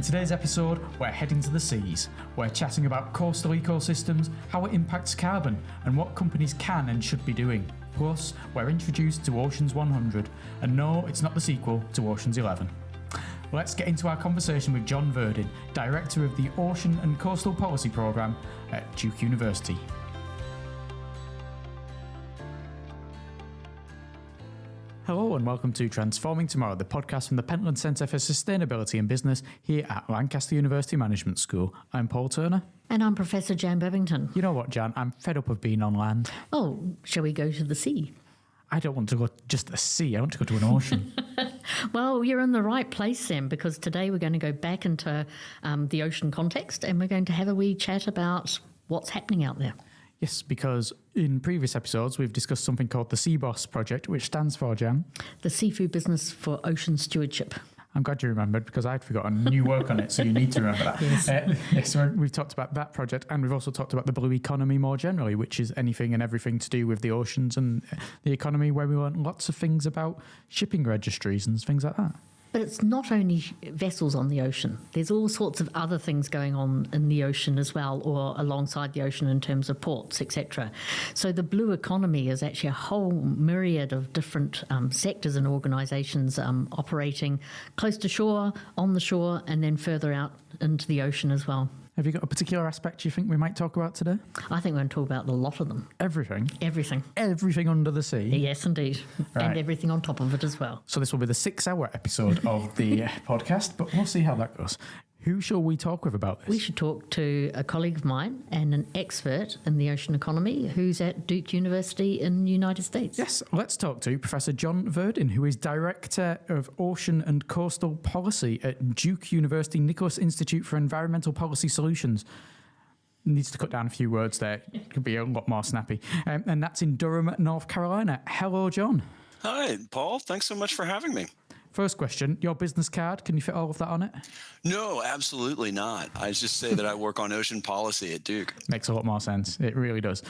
In today's episode, we're heading to the seas. We're chatting about coastal ecosystems, how it impacts carbon, and what companies can and should be doing. Plus, we're introduced to Oceans 100, and no, it's not the sequel to Oceans 11. Let's get into our conversation with John Verdin, Director of the Ocean and Coastal Policy Programme at Duke University. Hello and welcome to Transforming Tomorrow, the podcast from the Pentland Centre for Sustainability and Business here at Lancaster University Management School. I'm Paul Turner. And I'm Professor Jan Bevington. You know what, Jan? I'm fed up of being on land. Oh, shall we go to the sea? I don't want to go just to the sea. I want to go to an ocean. Well, you're in the right place then, because today we're going to go back into the ocean context and we're going to have a wee chat about what's happening out there. Yes, because in previous episodes, we've discussed something called the SeaBOSS project, which stands for, Jan? The Seafood Business for Ocean Stewardship. I'm glad you remembered because I'd forgotten new work on it, so you need to remember that. Yes. So we've talked about that project and we've also talked about the blue economy more generally, which is anything and everything to do with the oceans and the economy, where we learned lots of things about shipping registries and things like that. But it's not only vessels on the ocean. There's all sorts of other things going on in the ocean as well, or alongside the ocean in terms of ports, etc. So the blue economy is actually a whole myriad of different sectors and organisations operating close to shore, on the shore, and then further out into the ocean as well. Have you got a particular aspect you think we might talk about today? I think we're going to talk about a lot of them. Everything? Everything. Everything under the sea? Yes, indeed. Right. And everything on top of it as well. So this will be the 6-hour episode of the podcast, but we'll see how that goes. Who shall we talk with about this? We should talk to a colleague of mine and an expert in the ocean economy who's at Duke University in the United States. Yes, let's talk to Professor John Verdin, who is Director of Ocean and Coastal Policy at Duke University Nicholas Institute for Environmental Policy Solutions. Needs to cut down a few words there. It could be a lot more snappy. And that's in Durham, North Carolina. Hello, John. Hi, Paul. Thanks so much for having me. First question, your business card, can you fit all of that on it? No, absolutely not. I just say that I work on ocean policy at Duke. Makes a lot more sense. It really does.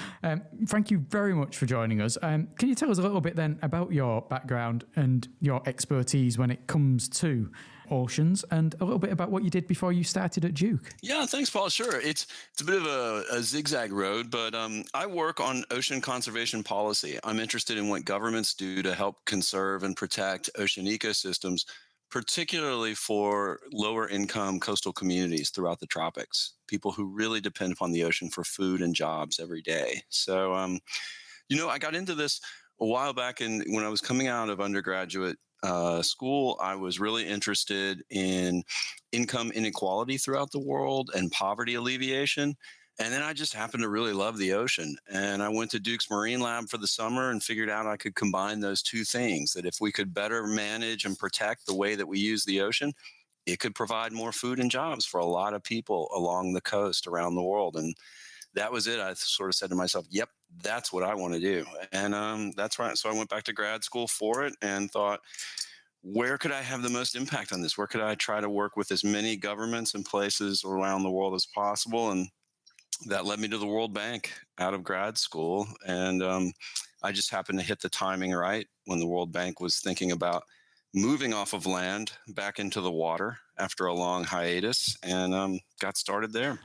Thank you very much for joining us. Can you tell us a little bit then about your background and your expertise when it comes to oceans, and a little bit about what you did before you started at Duke? Yeah, thanks, Paul. Sure. It's a bit of a zigzag road, but I work on ocean conservation policy. I'm interested in what governments do to help conserve and protect ocean ecosystems, particularly for lower income coastal communities throughout the tropics, people who really depend upon the ocean for food and jobs every day. So, I got into this a while back, and when I was coming out of undergraduate school, I was really interested in income inequality throughout the world and poverty alleviation. And then I just happened to really love the ocean. And I went to Duke's Marine Lab for the summer and figured out I could combine those two things, that if we could better manage and protect the way that we use the ocean, it could provide more food and jobs for a lot of people along the coast around the world. And that was it. I sort of said to myself, yep, that's what I want to do. And that's right. So I went back to grad school for it and thought, where could I have the most impact on this? Where could I try to work with as many governments and places around the world as possible? And that led me to the World Bank out of grad school. And I just happened to hit the timing right when the World Bank was thinking about moving off of land back into the water after a long hiatus, and got started there.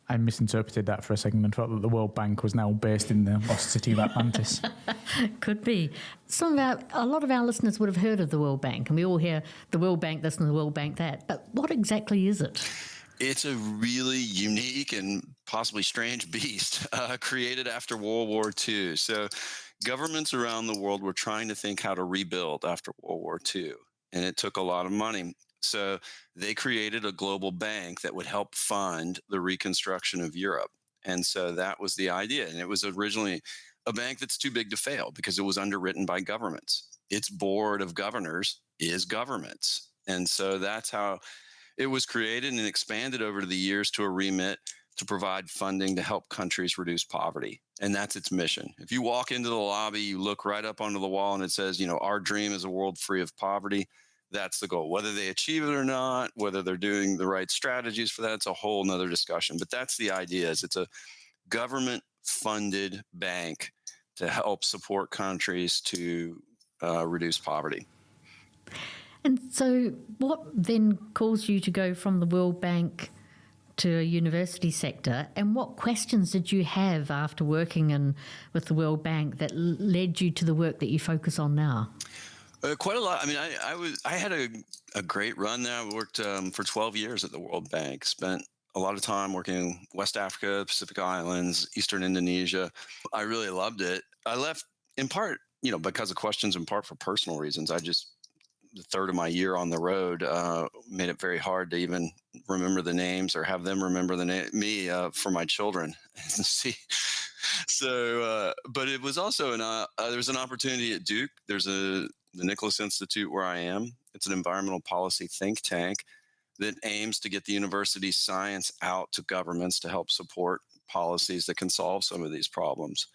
I misinterpreted that for a second and thought that the World Bank was now based in the lost city of Atlantis. Could be. A lot of our listeners would have heard of the World Bank, and we all hear the World Bank this and the World Bank that. But what exactly is it? It's a really unique and possibly strange beast created after World War II. So governments around the world were trying to think how to rebuild after World War II, and it took a lot of money. So they created a global bank that would help fund the reconstruction of Europe. And so that was the idea. And it was originally a bank that's too big to fail because it was underwritten by governments. Its board of governors is governments. And so that's how it was created and expanded over the years to a remit to provide funding to help countries reduce poverty. And that's its mission. If you walk into the lobby, you look right up onto the wall and it says, our dream is a world free of poverty. That's the goal. Whether they achieve it or not, whether they're doing the right strategies for that, it's a whole nother discussion. But that's the idea, is it's a government-funded bank to help support countries to reduce poverty. And so, what then caused you to go from the World Bank to a university sector, and what questions did you have after working with the World Bank that led you to the work that you focus on now? Quite a lot. I mean, I had a great run there. I worked for 12 years at the World Bank. Spent a lot of time working in West Africa, Pacific Islands, Eastern Indonesia. I really loved it. I left in part, because of questions, in part for personal reasons. The third of my year on the road made it very hard to even remember the names or have them remember me for my children. See, so but it was also there was an opportunity at Duke. There's the Nicholas Institute where I am. It's an environmental policy think tank that aims to get the university's science out to governments to help support policies that can solve some of these problems.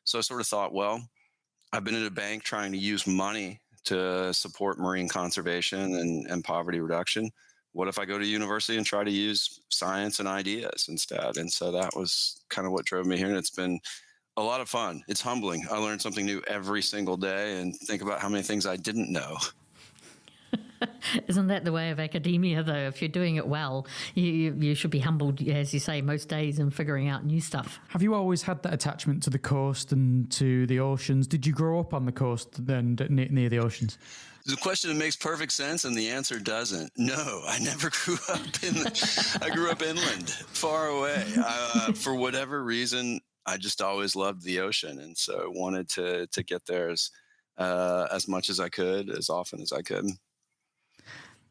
So I sort of thought, well, I've been at a bank trying to use money to support marine conservation and poverty reduction. What if I go to university and try to use science and ideas instead? And so that was kind of what drove me here. And it's been a lot of fun. It's humbling. I learn something new every single day and think about how many things I didn't know. Isn't that the way of academia, though? If you're doing it well, you should be humbled, as you say, most days in figuring out new stuff. Have you always had that attachment to the coast and to the oceans? Did you grow up on the coast and near the oceans? The question makes perfect sense, and the answer doesn't. No, I never grew up I grew up inland, far away. For whatever reason, I just always loved the ocean, and so wanted to get there as much as I could, as often as I could.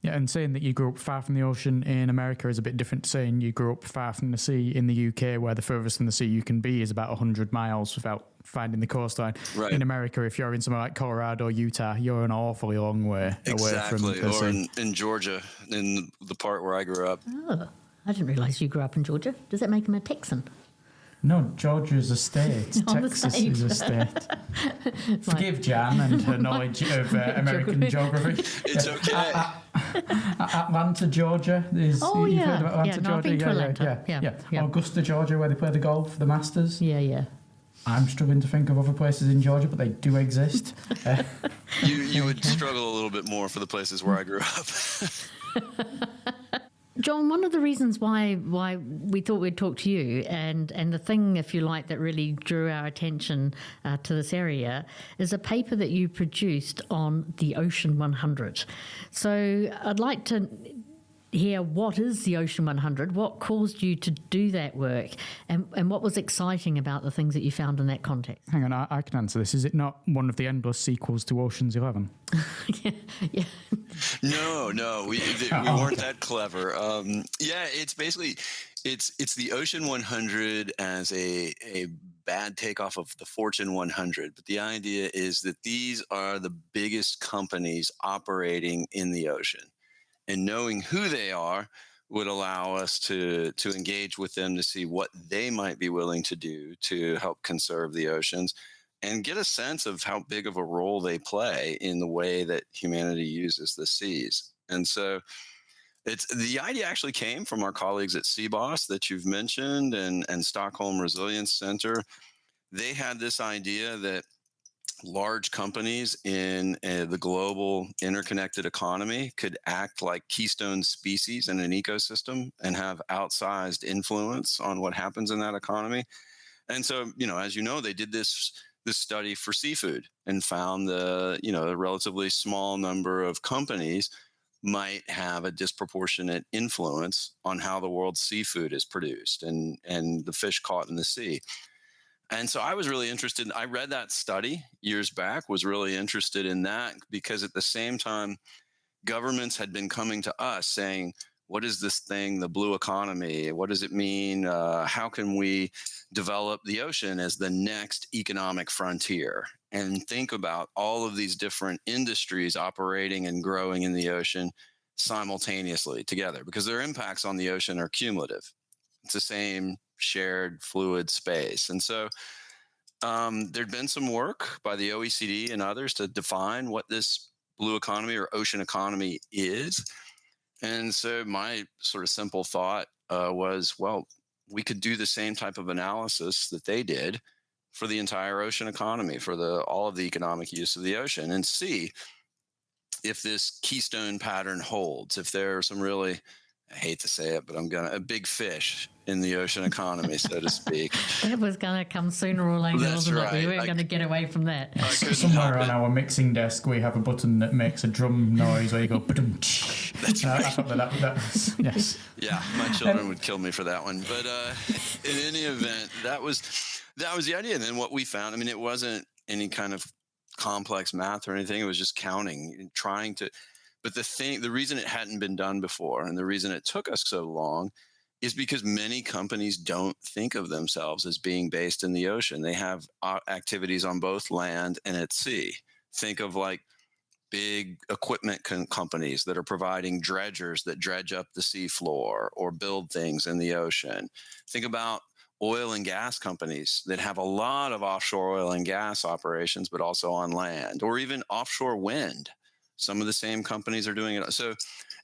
Yeah, and saying that you grew up far from the ocean in America is a bit different to saying you grew up far from the sea in the UK, where the furthest from the sea you can be is about 100 miles without finding the coastline. Right. In America, if you're in somewhere like Colorado or Utah, you're an awfully long way away from the sea. Or in Georgia, in the part where I grew up. Oh, I didn't realise you grew up in Georgia. Does that make him a Texan? No, Georgia is a state. Texas is a state. Forgive Jan and her knowledge of American geography. It's okay. Atlanta, Georgia. You've heard about Atlanta, Georgia? I've been to Atlanta. Yeah. Augusta, Georgia, where they play the golf, the Masters. Yeah. I'm struggling to think of other places in Georgia, but they do exist. You would struggle a little bit more for the places where I grew up. John, one of the reasons why we thought we'd talk to you, and the thing, if you like, that really drew our attention to this area is a paper that you produced on the Ocean 100. So I'd like to hear, what is the Ocean 100? What caused you to do that work? And what was exciting about the things that you found in that context? Hang on, I can answer this. Is it not one of the endless sequels to Ocean's 11? Yeah. No, we weren't that clever. It's basically it's the Ocean 100 as a bad takeoff of the Fortune 100. But the idea is that these are the biggest companies operating in the ocean, and knowing who they are would allow us to engage with them to see what they might be willing to do to help conserve the oceans, and get a sense of how big of a role they play in the way that humanity uses the seas. And so the idea actually came from our colleagues at CBOS that you've mentioned, and Stockholm Resilience Center. They had this idea that large companies in the global interconnected economy could act like keystone species in an ecosystem and have outsized influence on what happens in that economy. And so, as you know, they did this study for seafood and found a relatively small number of companies might have a disproportionate influence on how the world's seafood is produced and the fish caught in the sea. And so I was really interested. I read that study years back, was really interested in that, because at the same time, governments had been coming to us saying, what is this thing, the blue economy? What does it mean? How can we develop the ocean as the next economic frontier? And think about all of these different industries operating and growing in the ocean simultaneously together, because their impacts on the ocean are cumulative. It's the same shared fluid space. And so there'd been some work by the OECD and others to define what this blue economy or ocean economy is. And so my sort of simple thought was, well, we could do the same type of analysis that they did for the entire ocean economy, for all of the economic use of the ocean, and see if this keystone pattern holds, if there are some really, I hate to say it, but a big fish in the ocean economy, so to speak. That was going to come sooner or later, That's wasn't right. it? We weren't going to get away from that. Somewhere on our mixing desk, we have a button that makes a drum noise where you go, ba-dum-tsh. That's right. I thought that was, yes. Yeah, my children would kill me for that one. But in any event, that was the idea. And then what we found, I mean, it wasn't any kind of complex math or anything. It was just counting and trying to. But the reason it hadn't been done before, and the reason it took us so long, is because many companies don't think of themselves as being based in the ocean. They have activities on both land and at sea. Think of like big equipment companies that are providing dredgers that dredge up the seafloor or build things in the ocean. Think about oil and gas companies that have a lot of offshore oil and gas operations, but also on land, or even offshore wind. Some of the same companies are doing it. So,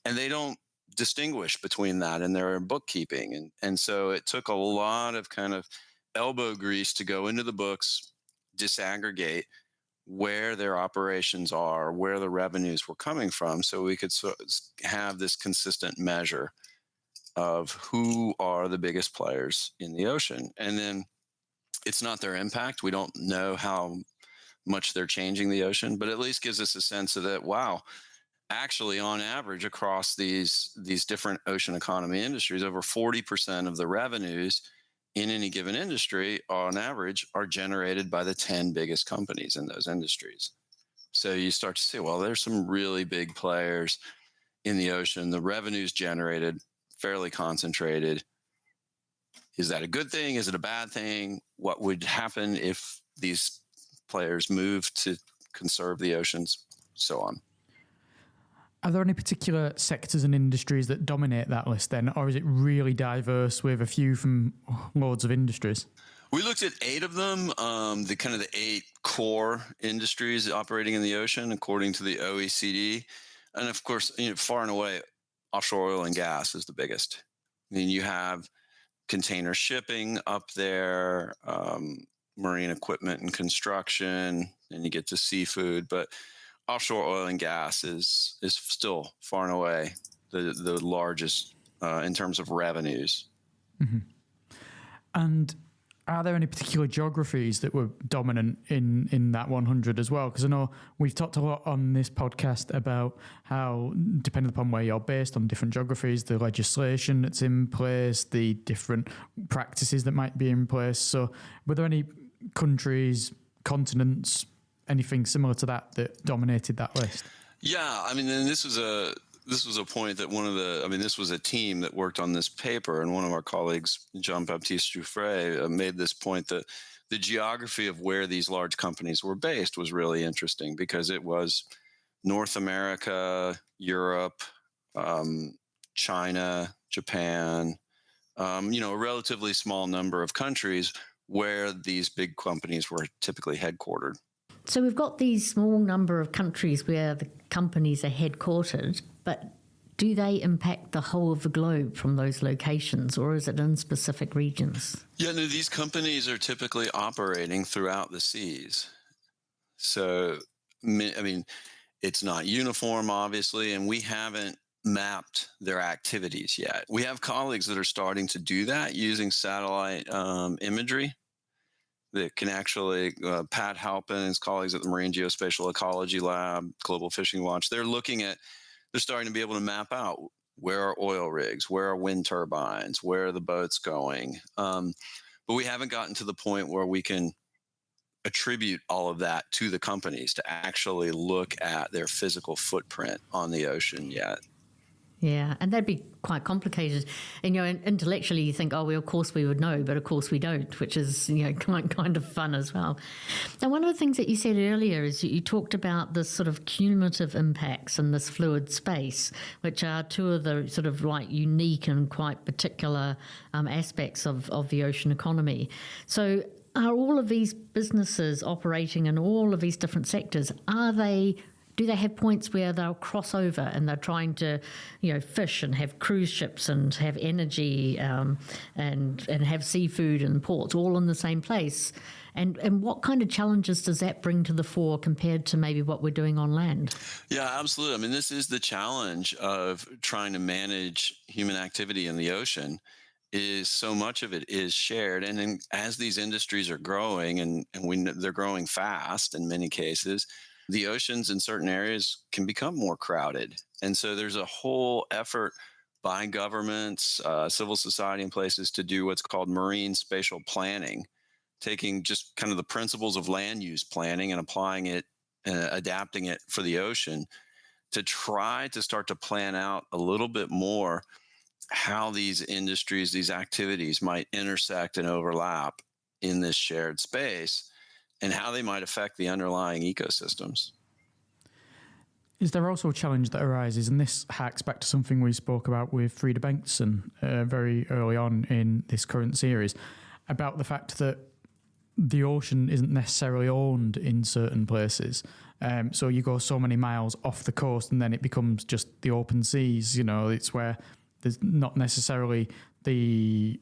and they don't distinguish between that in their bookkeeping. And so it took a lot of kind of elbow grease to go into the books, disaggregate where their operations are, where the revenues were coming from, so we could have this consistent measure of who are the biggest players in the ocean. And then it's not their impact. We don't know how much they're changing the ocean, but at least gives us a sense of that, wow, actually on average across these different ocean economy industries, over 40% of the revenues in any given industry on average are generated by the 10 biggest companies in those industries. So you start to see, well, there's some really big players in the ocean. The revenues generated fairly concentrated. Is that a good thing? Is it a bad thing? What would happen if these players move to conserve the oceans? So on. Are there any particular sectors and industries that dominate that list then, or is it really diverse with a few from loads of industries? We looked at 8 of them, the 8 core industries operating in the ocean, according to the OECD. And of course, far and away, offshore oil and gas is the biggest. I mean, you have container shipping up there, marine equipment and construction, and you get to seafood, but offshore oil and gas is still far and away the largest in terms of revenues. Mm-hmm. And are there any particular geographies that were dominant in that 100 as well? Because I know we've talked a lot on this podcast about how, depending upon where you're based on different geographies, the legislation that's in place, the different practices that might be in place. So were there any countries, continents, anything similar to that dominated that list? Yeah, I mean, and this was a point that this was a team that worked on this paper, and one of our colleagues, Jean-Baptiste Jouffret, made this point that the geography of where these large companies were based was really interesting, because it was North America, Europe, China, Japan, a relatively small number of countries where these big companies were typically headquartered. So we've got these small number of countries where the companies are headquartered, but do they impact the whole of the globe from those locations, or is it in specific regions? Yeah, no, these companies are typically operating throughout the seas. So, I mean, it's not uniform, obviously, and we haven't mapped their activities yet. We have colleagues that are starting to do that using satellite imagery. That can actually, Pat Halpin and his colleagues at the Marine Geospatial Ecology Lab, Global Fishing Watch, they're starting to be able to map out where are oil rigs, where are wind turbines, where are the boats going. But we haven't gotten to the point where we can attribute all of that to the companies to actually look at their physical footprint on the ocean yet. Yeah, and that'd be quite complicated. And, intellectually you think, oh, well, of course we would know, but of course we don't, which is, kind of fun as well. Now, one of the things that you said earlier is you talked about this sort of cumulative impacts in this fluid space, which are two of the sort of like unique and quite particular aspects of the ocean economy. So are all of these businesses operating in all of these different sectors, are they do they have points where they'll cross over and they're trying to, fish and have cruise ships and have energy and have seafood and ports all in the same place? And what kind of challenges does that bring to the fore compared to maybe what we're doing on land? Yeah, absolutely. I mean, this is the challenge of trying to manage human activity in the ocean. Is so much of it is shared, and then as these industries are growing, and they're growing fast in many cases, the oceans in certain areas can become more crowded, and so there's a whole effort by governments, civil society, and places to do what's called marine spatial planning, taking just kind of the principles of land use planning and applying it, adapting it for the ocean, to try to start to plan out a little bit more how these industries, these activities might intersect and overlap in this shared space, and how they might affect the underlying ecosystems. Is there also a challenge that arises, and this harks back to something we spoke about with Frida Bengtsson very early on in this current series, about the fact that the ocean isn't necessarily owned in certain places. So you go so many miles off the coast and then it becomes just the open seas. It's where there's not necessarily the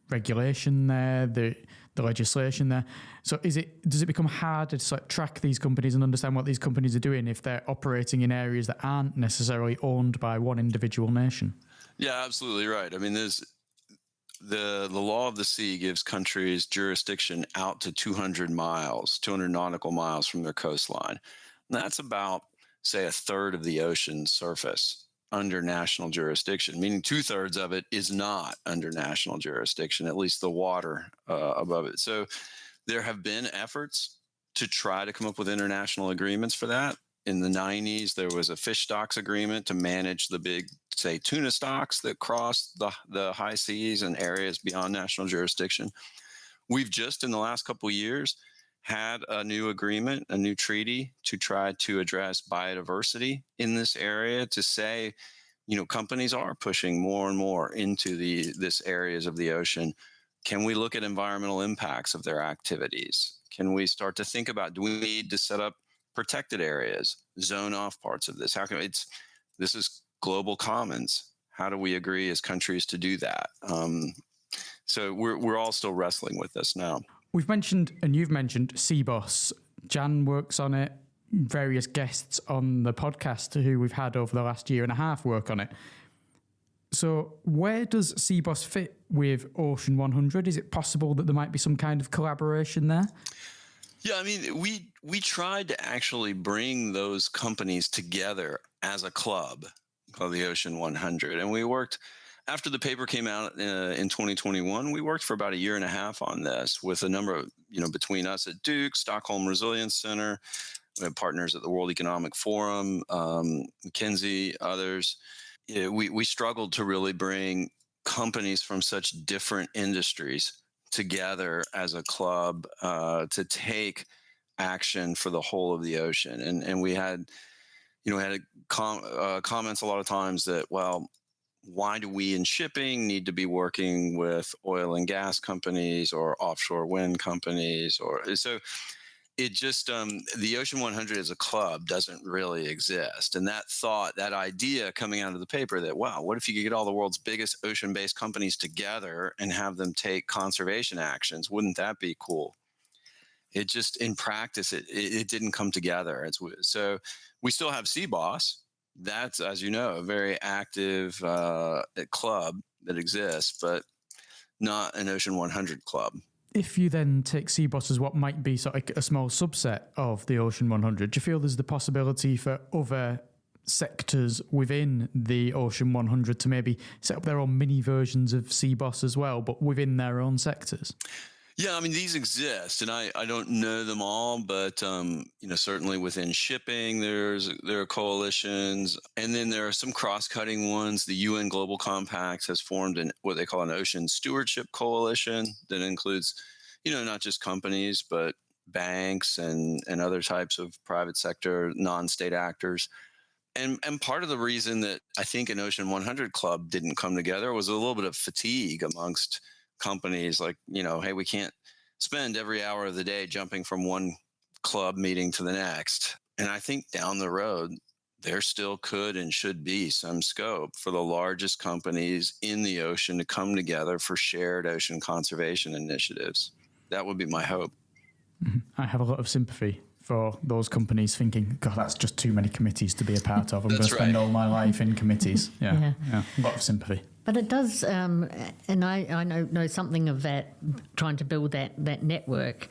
regulation there, the legislation there. So does it become harder to track these companies and understand what these companies are doing if they're operating in areas that aren't necessarily owned by one individual nation? Yeah, absolutely right. I mean, there's the law of the sea gives countries jurisdiction out to 200 nautical miles from their coastline. And that's about, say, a third of the ocean's surface under national jurisdiction, meaning 2/3 of it is not under national jurisdiction, at least the water above it. So there have been efforts to try to come up with international agreements for that. In the 90s, there was a fish stocks agreement to manage the big, say, tuna stocks that cross the high seas and areas beyond national jurisdiction. We've just, in the last couple of years, had a new agreement, a new treaty to try to address biodiversity in this area, to say, companies are pushing more and more into this areas of the ocean. Can we look at environmental impacts of their activities? Can we start to think about, do we need to set up protected areas, zone off parts of this? This is global commons. How do we agree as countries to do that? So we're all still wrestling with this now. We've mentioned, and you've mentioned, CBOS. Jan works on it. Various guests on the podcast who we've had over the last year and a half work on it. So where does CBOS fit with Ocean 100? Is it possible that there might be some kind of collaboration there? Yeah, I mean, we tried to actually bring those companies together as a club called the Ocean 100. And we worked, after the paper came out in 2021, we worked for about a year and a half on this with a number of, between us at Duke, Stockholm Resilience Center, we have partners at the World Economic Forum, McKinsey, others. We struggled to really bring companies from such different industries together as a club to take action for the whole of the ocean. And we had, comments a lot of times that, well, why do we in shipping need to be working with oil and gas companies or offshore wind companies? So it just, the Ocean 100 as a club doesn't really exist. And that idea coming out of the paper that, wow, what if you could get all the world's biggest ocean-based companies together and have them take conservation actions? Wouldn't that be cool? It just, in practice, it didn't come together. So we still have CBOS. That's, as you know, a very active club that exists, but not an Ocean 100 club. If you then take CBOS as what might be sort of a small subset of the Ocean 100, do you feel there's the possibility for other sectors within the Ocean 100 to maybe set up their own mini versions of CBOS as well, but within their own sectors? Yeah, I mean, these exist, and I don't know them all, but certainly within shipping, there are coalitions, and then there are some cross-cutting ones. The UN Global Compact has formed what they call an Ocean Stewardship Coalition that includes, not just companies, but banks and other types of private sector, non-state actors. And part of the reason that I think an Ocean 100 club didn't come together was a little bit of fatigue amongst companies, like, hey, we can't spend every hour of the day jumping from one club meeting to the next. And I think down the road, there still could and should be some scope for the largest companies in the ocean to come together for shared ocean conservation initiatives. That would be my hope. I have a lot of sympathy for those companies thinking, God, that's just too many committees to be a part of. I'm going to spend all my life in committees. Yeah, a lot of sympathy. But it does, and I know something of that, trying to build that network.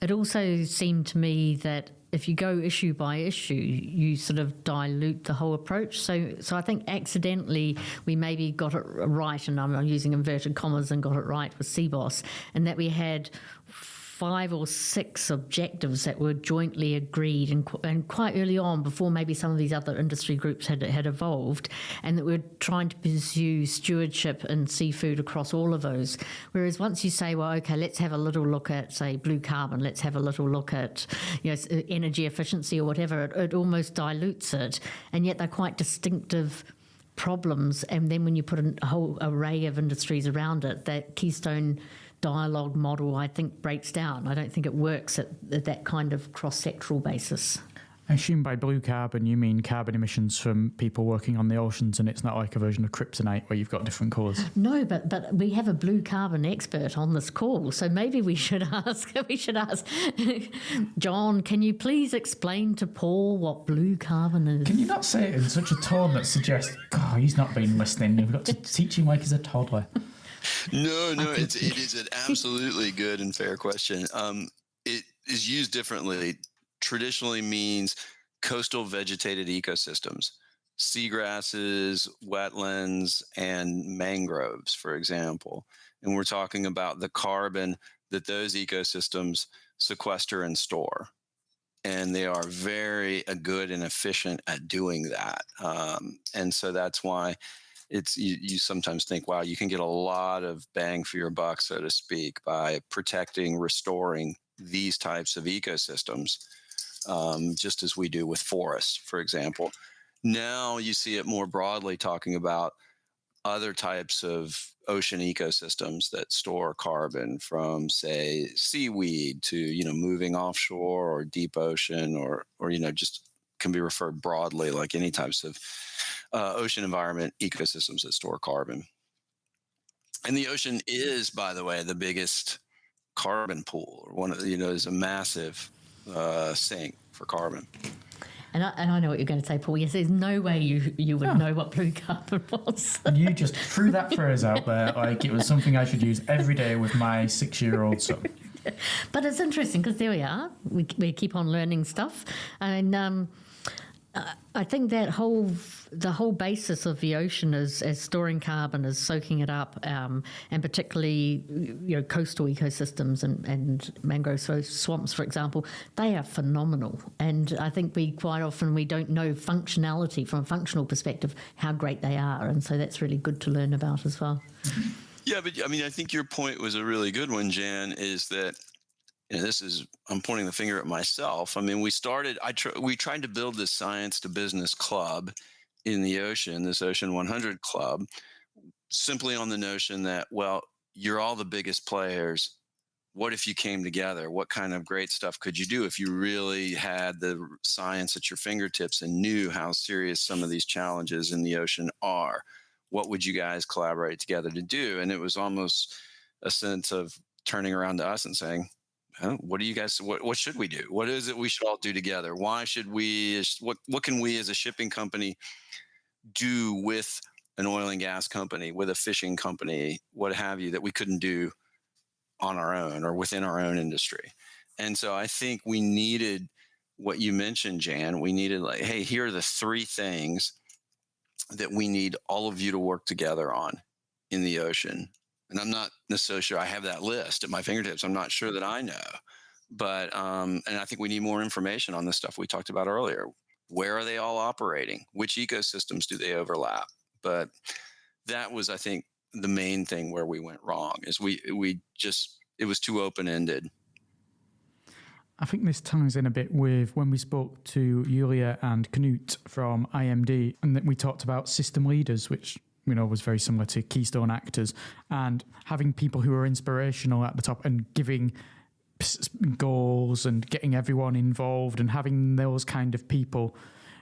It also seemed to me that if you go issue by issue, you sort of dilute the whole approach. So I think accidentally we maybe got it right, and I'm using inverted commas, and got it right with CBOS, and that we had 5 or 6 objectives that were jointly agreed and quite early on, before maybe some of these other industry groups had evolved, and that we're trying to pursue stewardship and seafood across all of those. Whereas once you say, well, okay, let's have a little look at, say, blue carbon, let's have a little look at, energy efficiency or whatever, it almost dilutes it, and yet they're quite distinctive problems. And then when you put a whole array of industries around it, that Keystone dialogue model, I think, breaks down. I don't think it works at that kind of cross-sectoral basis. I assume by blue carbon you mean carbon emissions from people working on the oceans, and it's not like a version of kryptonite where you've got different colours. No, but we have a blue carbon expert on this call, so maybe we should ask John, can you please explain to Paul what blue carbon is? Can you not say it in such a tone that suggests, God, he's not been listening, we've got to teach him like he's a toddler? No, it is an absolutely good and fair question. It is used differently. Traditionally means coastal vegetated ecosystems, seagrasses, wetlands, and mangroves, for example. And we're talking about the carbon that those ecosystems sequester and store. And they are very good and efficient at doing that. And so that's why you sometimes think, wow, you can get a lot of bang for your buck, so to speak, by protecting, restoring these types of ecosystems, just as we do with forests, for example. Now you see it more broadly talking about other types of ocean ecosystems that store carbon, from, say, seaweed to, moving offshore or deep ocean, or just can be referred broadly like any types of ocean environment ecosystems that store carbon. And the ocean is, by the way, the biggest carbon pool, or one of is a massive sink for carbon. And I know what you're going to say, Paul. Yes, there's no way you would know what blue carbon was. And you just threw that phrase out there like it was something I should use every day with my 6-year-old son. But it's interesting because there we are. We keep on learning stuff. And I think that the whole basis of the ocean is as storing carbon, as soaking it up, and particularly coastal ecosystems and mangrove swamps, for example, they are phenomenal. And I think we don't know functionality from a functional perspective how great they are, and so that's really good to learn about as well. Yeah, but I think your point was a really good one, Jan. Is that I'm pointing the finger at myself. We tried to build this science to business club in the ocean, this Ocean 100 Club, simply on the notion that, well, you're all the biggest players. What if you came together? What kind of great stuff could you do if you really had the science at your fingertips and knew how serious some of these challenges in the ocean are? What would you guys collaborate together to do? And it was almost a sense of turning around to us and saying, what do you guys? What should we do? What is it we should all do together? Why should we? What can we as a shipping company do with an oil and gas company, with a fishing company, what have you, that we couldn't do on our own or within our own industry? And so I think we needed what you mentioned, Jan. We needed hey, here are the 3 things that we need all of you to work together on in the ocean. And I'm not necessarily sure I have that list at my fingertips. I'm not sure that I know. But, and I think we need more information on the stuff we talked about earlier. Where are they all operating? Which ecosystems do they overlap? But that was, I think, the main thing where we went wrong, is it was too open-ended. I think this ties in a bit with when we spoke to Julia and Knut from IMD, and that we talked about system leaders, which was very similar to Keystone actors, and having people who are inspirational at the top and giving goals and getting everyone involved and having those kind of people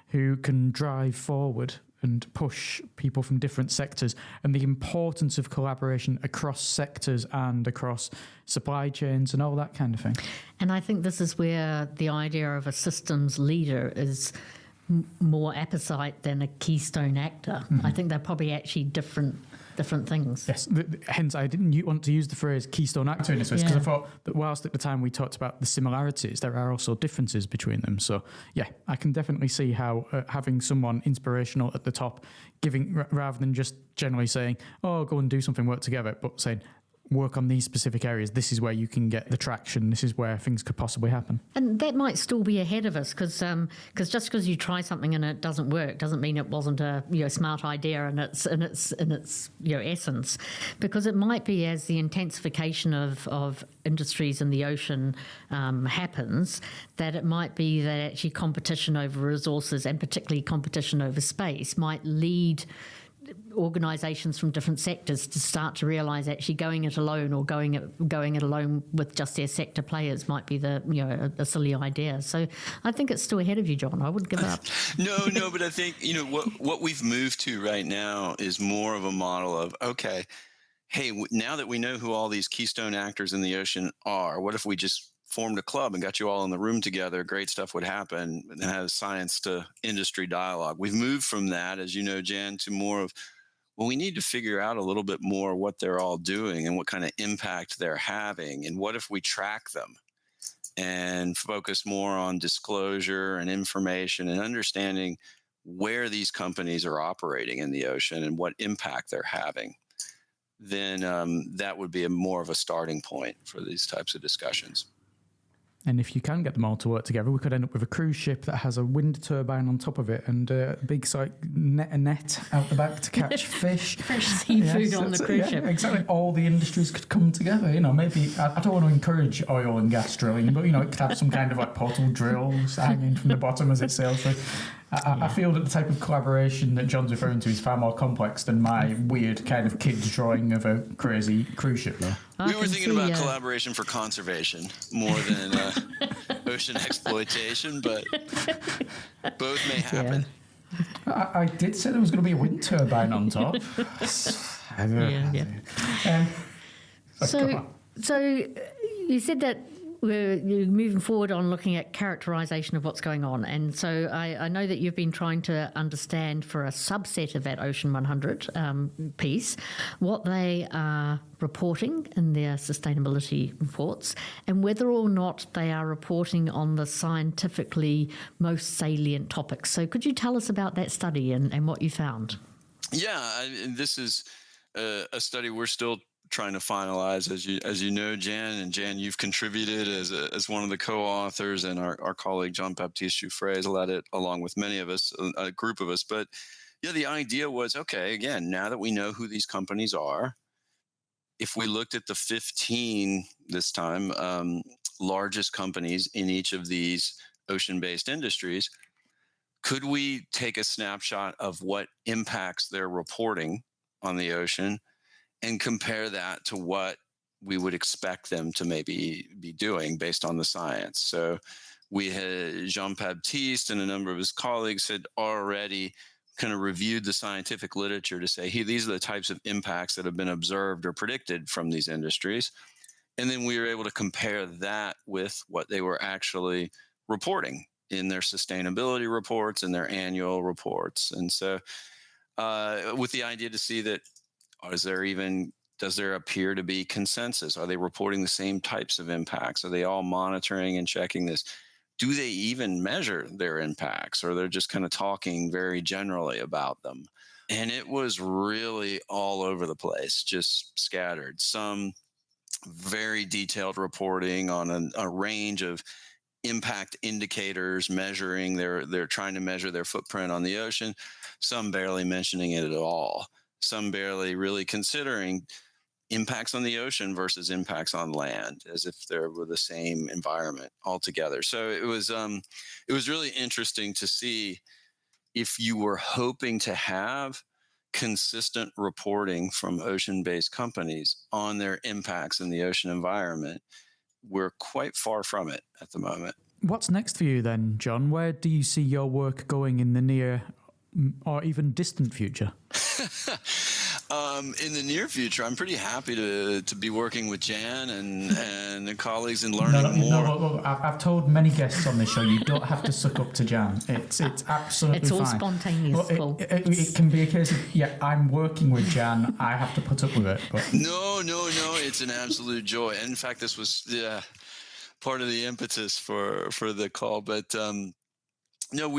who can drive forward and push people from different sectors, and the importance of collaboration across sectors and across supply chains and all that kind of thing. And I think this is where the idea of a systems leader is more apposite than a keystone actor. I think they're probably actually different things. Yes, hence I didn't want to use the phrase keystone actor in this way, because I thought that whilst at the time we talked about the similarities, there are also differences between them. So yeah, I can definitely see how having someone inspirational at the top, giving rather than just generally saying, oh, go and do something, work together, but saying, work on these specific areas. This is where you can get the traction. This is where things could possibly happen. And that might still be ahead of us, because just because you try something and it doesn't work doesn't mean it wasn't a smart idea in its essence. Because it might be, as the intensification of industries in the ocean happens, that it might be that actually competition over resources, and particularly competition over space, might lead organisations from different sectors to start to realise actually going it alone, or going it alone with just their sector players, might be a silly idea. So I think it's still ahead of you, John. I wouldn't give up. No, but I think what we've moved to right now is more of a model of, okay, hey, now that we know who all these keystone actors in the ocean are, what if we just formed a club and got you all in the room together? Great stuff would happen, and have science to industry dialogue. We've moved from that, as you know, Jan, to more of, well, we need to figure out a little bit more what they're all doing and what kind of impact they're having, and what if we track them and focus more on disclosure and information and understanding where these companies are operating in the ocean and what impact they're having. Then that would be more of a starting point for these types of discussions. And if you can get them all to work together, we could end up with a cruise ship that has a wind turbine on top of it and a big net out the back to catch fish. Fresh seafood on the cruise ship. Exactly. All the industries could come together. Maybe, I don't want to encourage oil and gas drilling, but, it could have some kind of portal drills hanging from the bottom as it sails through. I feel that the type of collaboration that John's referring to is far more complex than my weird kind of kid's drawing of a crazy cruise ship there. We were thinking about collaboration for conservation more than ocean exploitation, but both may happen. Yeah. I did say there was going to be a wind turbine on top. So you said that you're moving forward on looking at characterisation of what's going on. And so I know that you've been trying to understand for a subset of that Ocean 100 piece what they are reporting in their sustainability reports, and whether or not they are reporting on the scientifically most salient topics. So could you tell us about that study and what you found? Yeah, this is a study we're still trying to finalize, as you know, Jan. And Jan, you've contributed as one of the co-authors, and our colleague Jean-Baptiste Jouffret has led it along with many of us, a group of us. But yeah, the idea was, okay, again, now that we know who these companies are, if we looked at the 15 this time largest companies in each of these ocean-based industries, could we take a snapshot of what impacts they're reporting on the ocean and compare that to what we would expect them to maybe be doing based on the science? So we had Jean-Baptiste and a number of his colleagues had already kind of reviewed the scientific literature to say, hey, these are the types of impacts that have been observed or predicted from these industries. And then we were able to compare that with what they were actually reporting in their sustainability reports and their annual reports. And so with the idea to see that, does there appear to be consensus? Are they reporting the same types of impacts? Are they all monitoring and checking this? Do they even measure their impacts, or they're just kind of talking very generally about them? And it was really all over the place, just scattered. Some very detailed reporting on a range of impact indicators, measuring they're trying to measure their footprint on the ocean. Some barely mentioning it at all. Some barely really considering impacts on the ocean versus impacts on land, as if they were the same environment altogether. So it was really interesting to see, if you were hoping to have consistent reporting from ocean-based companies on their impacts in the ocean environment, we're quite far from it at the moment. What's next for you then, John? Where do you see your work going in the near or even distant future? In the near future, I'm pretty happy to be working with Jan and the colleagues and learning more. No, I've told many guests on this show you don't have to suck up to Jan. It's absolutely fine. It's all spontaneous. It can be a case of, I'm working with Jan, I have to put up with it. But No, it's an absolute joy. In fact, this was part of the impetus for the call. But no,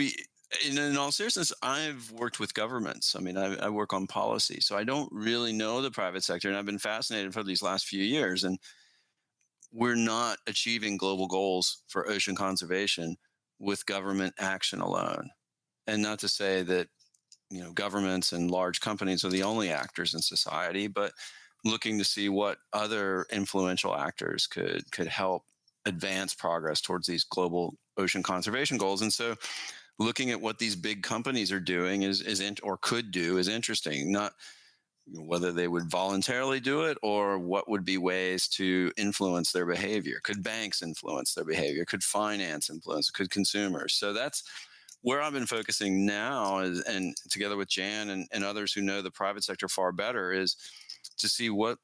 in all seriousness, I've worked with governments. I mean, I work on policy, so I don't really know the private sector, and I've been fascinated for these last few years. And we're not achieving global goals for ocean conservation with government action alone. And not to say that, governments and large companies are the only actors in society, but looking to see what other influential actors could help advance progress towards these global ocean conservation goals. And so looking at what these big companies are doing or could do is interesting. Not whether they would voluntarily do it or what would be ways to influence their behavior. Could banks influence their behavior? Could finance influence? Could consumers? So that's where I've been focusing now, and together with Jan and others who know the private sector far better, is to see what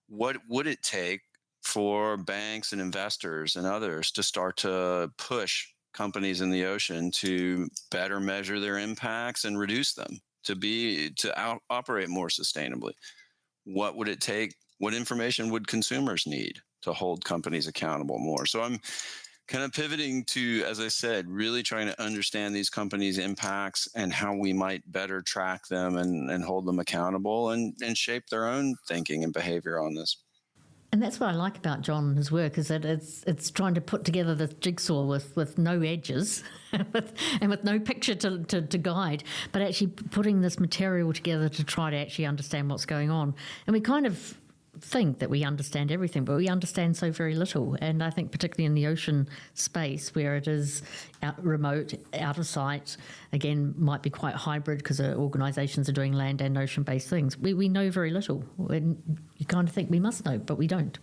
would it take for banks and investors and others to start to push companies in the ocean to better measure their impacts and reduce them, to operate more sustainably. What would it take? What information would consumers need to hold companies accountable more? So I'm kind of pivoting to, as I said, really trying to understand these companies' impacts and how we might better track them and hold them accountable and shape their own thinking and behavior on this. And that's what I like about John and his work, is that it's trying to put together this jigsaw with no edges and with no picture to guide, but actually putting this material together to try to actually understand what's going on. And we kind of think that we understand everything, but we understand so very little. And I think particularly in the ocean space, where it is remote, out of sight, again, might be quite hybrid because organisations are doing land and ocean-based things. We know very little. And you kind of think we must know, but we don't.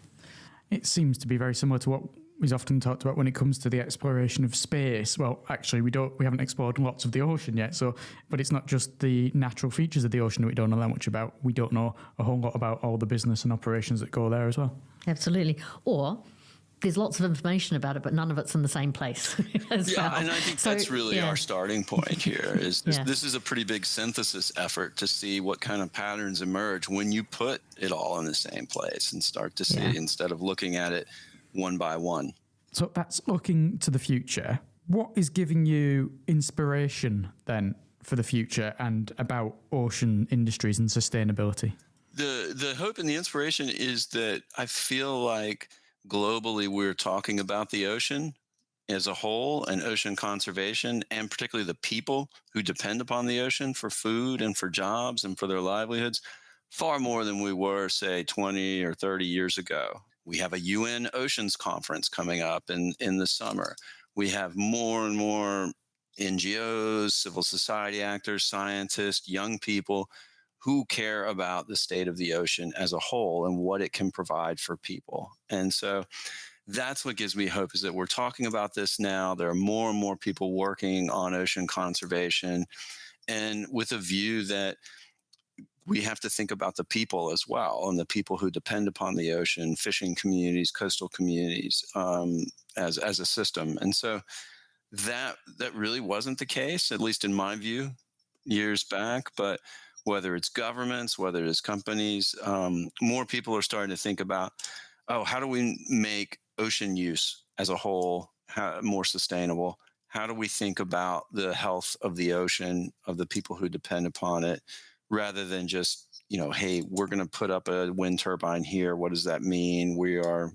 It seems to be very similar to what is often talked about when it comes to the exploration of space. Well, actually, we haven't explored lots of the ocean yet. But it's not just the natural features of the ocean that we don't know that much about. We don't know a whole lot about all the business and operations that go there as well. Absolutely. Or there's lots of information about it, but none of it's in the same place. And I think that's really our starting point here. This is a pretty big synthesis effort to see what kind of patterns emerge when you put it all in the same place and start to see instead of looking at it one by one. So that's looking to the future. What is giving you inspiration then for the future and about ocean industries and sustainability? The hope and the inspiration is that I feel like globally we're talking about the ocean as a whole and ocean conservation, and particularly the people who depend upon the ocean for food and for jobs and for their livelihoods, far more than we were, say, 20 or 30 years ago. We have a UN Oceans Conference coming up in the summer. We have more and more NGOs, civil society actors, scientists, young people who care about the state of the ocean as a whole and what it can provide for people. And so that's what gives me hope, is that we're talking about this now. There are more and more people working on ocean conservation, and with a view that we have to think about the people as well, and the people who depend upon the ocean, fishing communities, coastal communities, as a system. And so that really wasn't the case, at least in my view, years back. But whether it's governments, whether it's companies, more people are starting to think about, how do we make ocean use as a whole more sustainable? How do we think about the health of the ocean, of the people who depend upon it, rather than just, hey, we're going to put up a wind turbine here. What does that mean? We are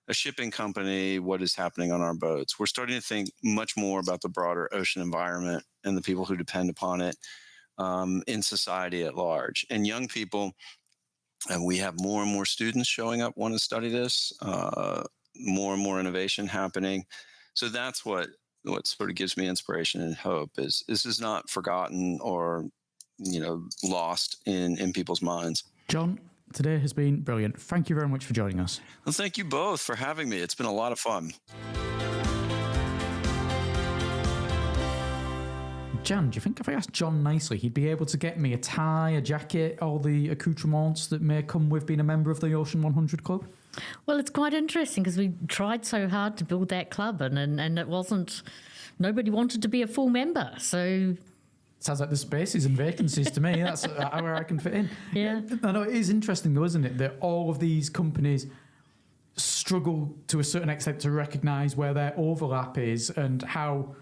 a shipping company. What is happening on our boats? We're starting to think much more about the broader ocean environment and the people who depend upon it in society at large. And young people, and we have more and more students showing up, want to study this, more and more innovation happening. So that's what sort of gives me inspiration and hope, is this is not forgotten or lost in people's minds. John, Today has been brilliant. Thank you very much for joining us. Well, thank you both for having me. It's been a lot of fun. Jan, do you think if I asked John nicely, he'd be able to get me a tie, a jacket, all the accoutrements that may come with being a member of the Ocean 100 Club? Well, it's quite interesting because we tried so hard to build that club and it wasn't, nobody wanted to be a full member. So sounds like there's spaces and vacancies to me. That's where I can fit in. Yeah. I know it is interesting though, isn't it, that all of these companies struggle to a certain extent to recognise where their overlap is and how,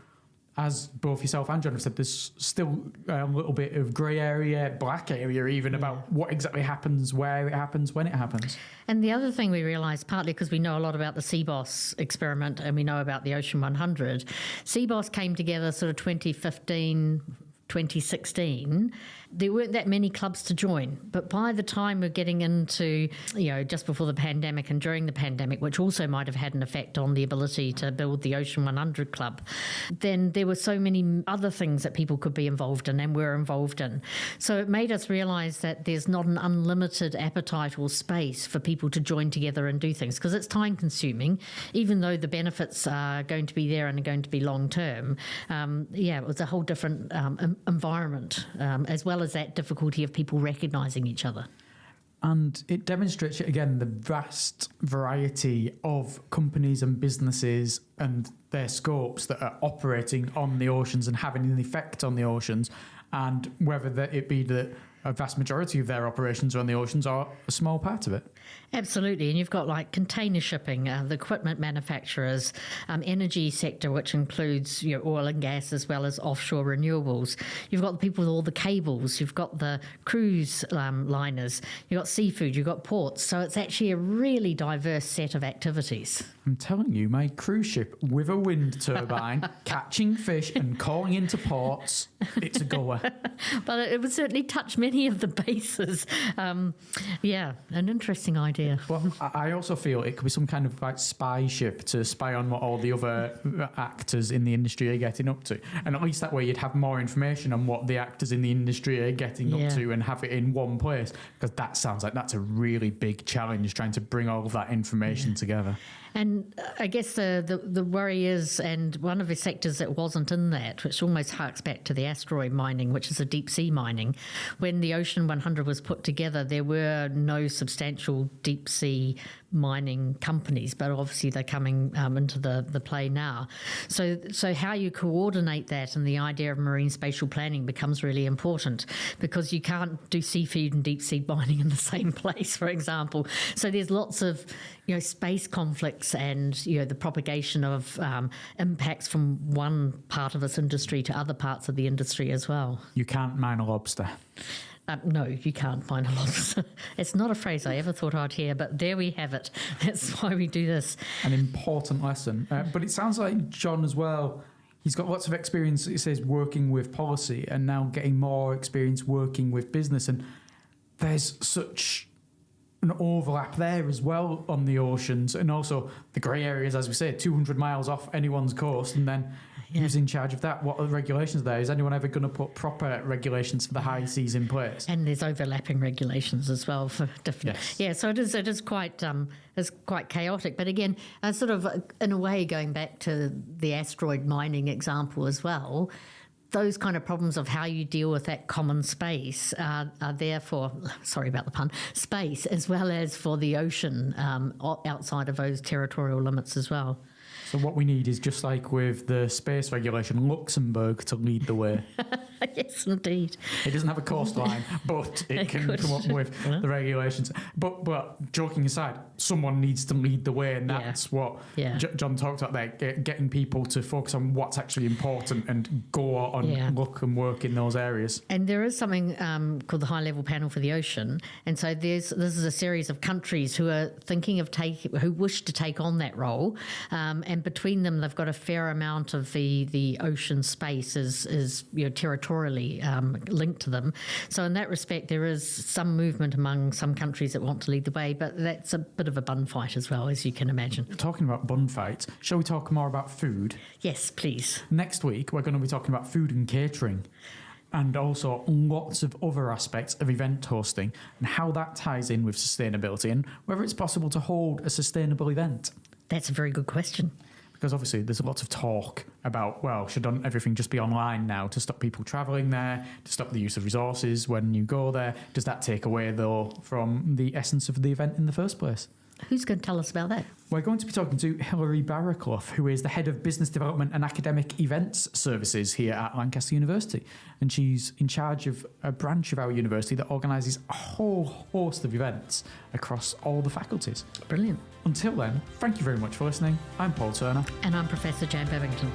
as both yourself and John have said, there's still a little bit of grey area, black area even, about what exactly happens, where it happens, when it happens. And the other thing we realised, partly because we know a lot about the CBOS experiment and we know about the Ocean 100, CBOS came together sort of 2015, 2016. There weren't that many clubs to join, but by the time we're getting into, just before the pandemic and during the pandemic, which also might have had an effect on the ability to build the Ocean 100 Club, then there were so many other things that people could be involved in and were involved in. So it made us realise that there's not an unlimited appetite or space for people to join together and do things, because it's time consuming, even though the benefits are going to be there and are going to be long term. It was a whole different environment, as well as that difficulty of people recognising each other. And it demonstrates yet again the vast variety of companies and businesses and their scopes that are operating on the oceans and having an effect on the oceans, and whether it be that a vast majority of their operations are on the oceans or a small part of it. Absolutely. And you've got like container shipping, the equipment manufacturers, energy sector, which includes oil and gas as well as offshore renewables. You've got the people with all the cables. You've got the cruise liners. You've got seafood. You've got ports. So it's actually a really diverse set of activities. I'm telling you, my cruise ship with a wind turbine, catching fish and calling into ports, it's a goer. But it would certainly touch many of the bases. An interesting idea. Well, I also feel it could be some kind of like spy ship to spy on what all the other actors in the industry are getting up to. And at least that way you'd have more information on what the actors in the industry are getting up to and have it in one place. Because that sounds like that's a really big challenge, trying to bring all of that information together. And I guess the worry is, and one of the sectors that wasn't in that, which almost harks back to the asteroid mining, which is a deep sea mining, when the Ocean 100 was put together, there were no substantial deep sea mining companies, but obviously they're coming into the play now. So how you coordinate that and the idea of marine spatial planning becomes really important, because you can't do seafood and deep sea mining in the same place, for example. So there's lots of space conflicts and the propagation of impacts from one part of this industry to other parts of the industry as well. You can't mine a lobster. No, you can't find a lobster. It's not a phrase I ever thought I'd hear, but there we have it. That's why we do this. An important lesson. But it sounds like John as well, he's got lots of experience, it says, working with policy and now getting more experience working with business. And there's such an overlap there as well on the oceans, and also the grey areas, as we say, 200 miles off anyone's coast, and then who's in charge of that? What are the regulations there? Is anyone ever going to put proper regulations for the high seas in place? And there's overlapping regulations as well for different. Yes. Yeah, so it is quite chaotic. But again, sort of in a way, going back to the asteroid mining example as well, those kind of problems of how you deal with that common space are there for, sorry about the pun, space, as well as for the ocean outside of those territorial limits as well. So what we need is, just like with the space regulation, Luxembourg to lead the way. Yes, indeed. It doesn't have a coastline, but it can come up with the regulations. But joking aside, someone needs to lead the way, and that's what John talked about there, getting people to focus on what's actually important and go on look and work in those areas. And there is something called the High Level Panel for the Ocean, and so this is a series of countries who are thinking of who wish to take on that role, and between them they've got a fair amount of the ocean space is territorially linked to them. So in that respect, there is some movement among some countries that want to lead the way, but that's a bit of a bun fight as well, as you can imagine. Talking about bun fights, shall we talk more about food? Yes, please. Next week, we're going to be talking about food and catering. and also lots of other aspects of event hosting and how that ties in with sustainability and whether it's possible to hold a sustainable event. That's a very good question. Because obviously there's a lot of talk about, well, should everything just be online now to stop people travelling there, to stop the use of resources when you go there? Does that take away, though, from the essence of the event in the first place? Who's going to tell us about that? We're going to be talking to Hilary Barraclough, who is the Head of Business Development and Academic Events Services here at Lancaster University. And she's in charge of a branch of our university that organises a whole host of events across all the faculties. Brilliant. Until then, thank you very much for listening. I'm Paul Turner. And I'm Professor Jane Babington.